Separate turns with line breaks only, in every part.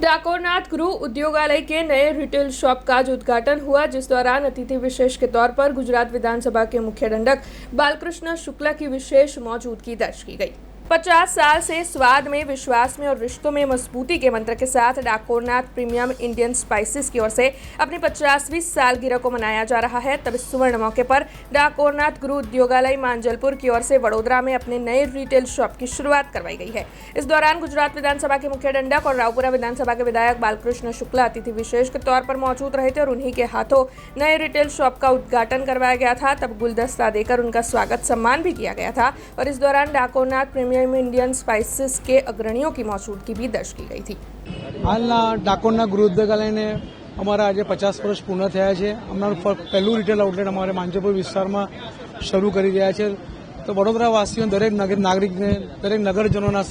डाकोरनाथ गृह उद्योगालय के नए रिटेल शॉप का आज उद्घाटन हुआ, जिस दौरान अतिथि विशेष के तौर पर गुजरात विधानसभा के मुख्य दंडक बालकृष्ण शुक्ला की विशेष मौजूदगी दर्ज की गई। 50 साल से स्वाद में, विश्वास में और रिश्तों में मजबूती के मंत्र के साथ डाकोरनाथ प्रीमियम इंडियन स्पाइसेस की ओर से अपनी 50वीं सालगिरह को मनाया जा रहा है। तब इस सुवर्ण मौके पर डाकोरनाथ गृह उद्योगालय मांजलपुर की ओर से वडोदरा में अपने नए रिटेल शॉप की शुरुआत करवाई गई है। इस दौरान गुजरात विधानसभा के मुख्य दंडक और रावपुरा विधानसभा के विधायक बालकृष्ण शुक्ला अतिथि विशेष के तौर पर मौजूद रहे थे और उन्हीं के हाथों नए रिटेल शॉप का उद्घाटन करवाया गया था। तब गुलदस्ता देकर उनका स्वागत सम्मान भी किया गया था और इस दौरान डाकोरनाथ प्रीमियम इंडियन स्पाइसेस के अग्रणियों की मौजूदगी भी दर्ज की गई थी।
हालना डाकोરના ગૃહ ઉદ્યોગાલયને અમારા આજે 50 વર્ષ પૂર્ણ થયા છે। અમારું પહેલું રિટેલ આઉટલેટ અમારે માંજલપુર વિસ્તારમાં શરૂ કરી રહ્યા છે। તો વડોદરા વાસીઓ દરેક નાગરિકને, દરેક નગરજનોના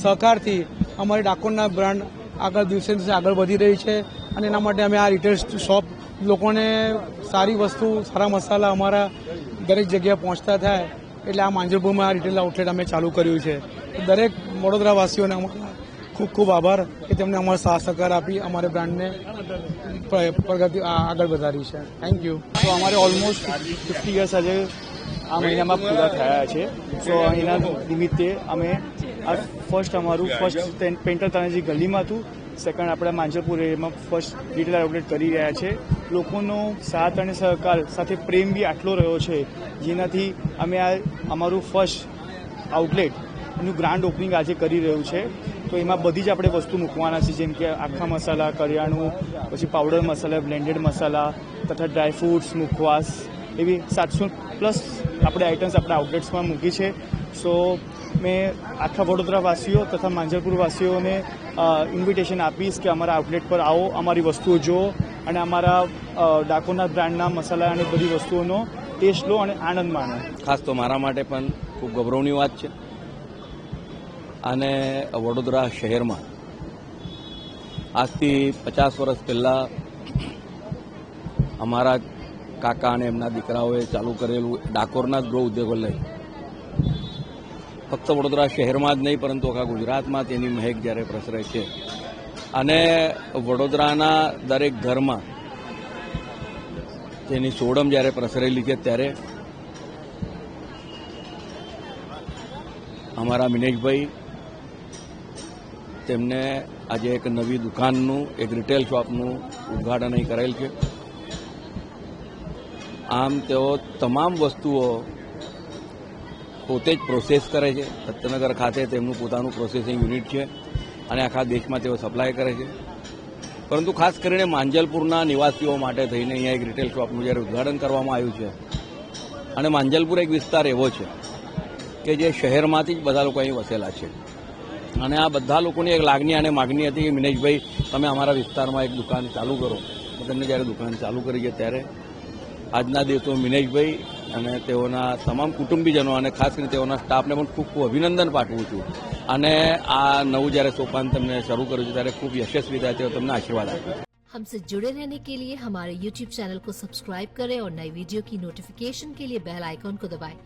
સહકારથી અમારી ડાકોરના બ્રાન્ડ આગળ દિવસે દિવસે આગળ વધી રહી છે અને એના માટે અમે આ રિટેલ શોપ લોકોને સારી વસ્તુ, સારા મસાલા અમારા દરેક જગ્યાએ પહોંચતા થાય એટલે આ માંજલપુરમાં આ રિટેલ આઉટલેટ અમે ચાલુ કર્યું છે। દરેક વડોદરાવાસીઓને ખૂબ ખૂબ આભાર કે તેમણે અમારો સાથ સહકાર આપી અમારે બ્રાન્ડને પ્રગતિ આગળ વધારી છે। Thank you.
તો અમારે ઓલમોસ્ટ 50 યર્સ આજે આ મહિનામાં પૂરા થયા છે। તો એના નિમિત્તે અમે આ અમારું ફર્સ્ટ પેન્ટર તાનાજી ગલીમાં હતું, સેકન્ડ આપણા માંજલપુર એરિયામાં ફર્સ્ટ રિટેલ આઉટલેટ કરી રહ્યા છે। લોકોનો સાથ અને સહકાર સાથે પ્રેમ બી આટલો રહ્યો છે, જેનાથી અમે આ અમારું ફર્સ્ટ આઉટલેટ એનું ગ્રાન્ડ ઓપનિંગ આજે કરી રહ્યું છે। તો એમાં બધી જ આપણે વસ્તુ મૂકવાના છે, જેમ કે આખા મસાલા, કરિયાણું, પછી પાવડર મસાલા, બ્લેન્ડેડ મસાલા તથા ડ્રાયફ્રૂટ્સ, મુખવાસ, એવી 700+ આપણે આઇટમ્સ આપણા આઉટલેટ્સમાં મૂકી છે। સો મેં આખા વડોદરાવાસીઓ તથા માંજલપુર વાસીઓને ઇન્વિટેશન આપીશ કે અમારા આઉટલેટ પર આવો, અમારી વસ્તુઓ જુઓ અને અમારા ડાકોરના બ્રાન્ડના મસાલા અને બધી વસ્તુઓનો ટેસ્ટ લો અને આનંદ માણો।
ખાસ તો મારા માટે પણ ખૂબ ગૌરવની વાત છે અને વડોદરા શહેરમાં આજથી 50 વર્ષ પહેલાં અમારા કાકા અને એમના દીકરાઓએ ચાલુ કરેલું ડાકોરના ગૃહ ઉદ્યોગાલય ફક્ત વડોદરા શહેરમાં જ નહીં પરંતુ આખા ગુજરાતમાં તેની મહેક જ્યારે પ્રસરે છે અને વડોદરાના દરેક ઘરમાં તેની સોડમ જ્યારે પ્રસરેલી છે, ત્યારે અમારા મિનેશભાઈ તેમને આજે એક નવી દુકાનનું, એક રિટેલ શોપનું ઉદ્ઘાટન અહીં કરેલ છે। આમ તેઓ તમામ વસ્તુઓ પોતે જ પ્રોસેસ કરે છે। સત્યનગર ખાતે તેમનું પોતાનું પ્રોસેસિંગ યુનિટ છે અને આખા દેશમાં તેઓ સપ્લાય કરે છે, પરંતુ ખાસ કરીને માંજલપુરના નિવાસીઓ માટે થઈને અહીંયા એક રિટેલ શોપનું જ્યારે ઉદ્ઘાટન કરવામાં આવ્યું છે અને માંજલપુર એક વિસ્તાર એવો છે કે જે શહેરમાંથી જ બધા લોકો અહીં વસેલા છે અને આ બધા લોકોની એક લાગણી અને માગણી હતી કે મિનેશભાઈ તમે અમારા વિસ્તારમાં એક દુકાન ચાલુ કરો। તો તેમને જ્યારે દુકાન ચાલુ કરી છે ત્યારે આજના દિવસો મિનેશભાઈ અને તેઓના તમામ કુટુંબીજનો અને ખાસ કરીને તેઓના સ્ટાફને પણ ખૂબ ખૂબ અભિનંદન પાઠવું છું અને આ નવું જ્યારે સોપાન તેમને શરૂ કર્યું છે ત્યારે ખૂબ યશસ્વી થાય તેઓ તમને આશીર્વાદ આપે।
हमसे जुड़े रहने के लिए हमारे YouTube चैनल को सब्सक्राइब करें और नई वीडियो की नोटिफिकेशन के लिए बेल आइकॉन को दबाएं।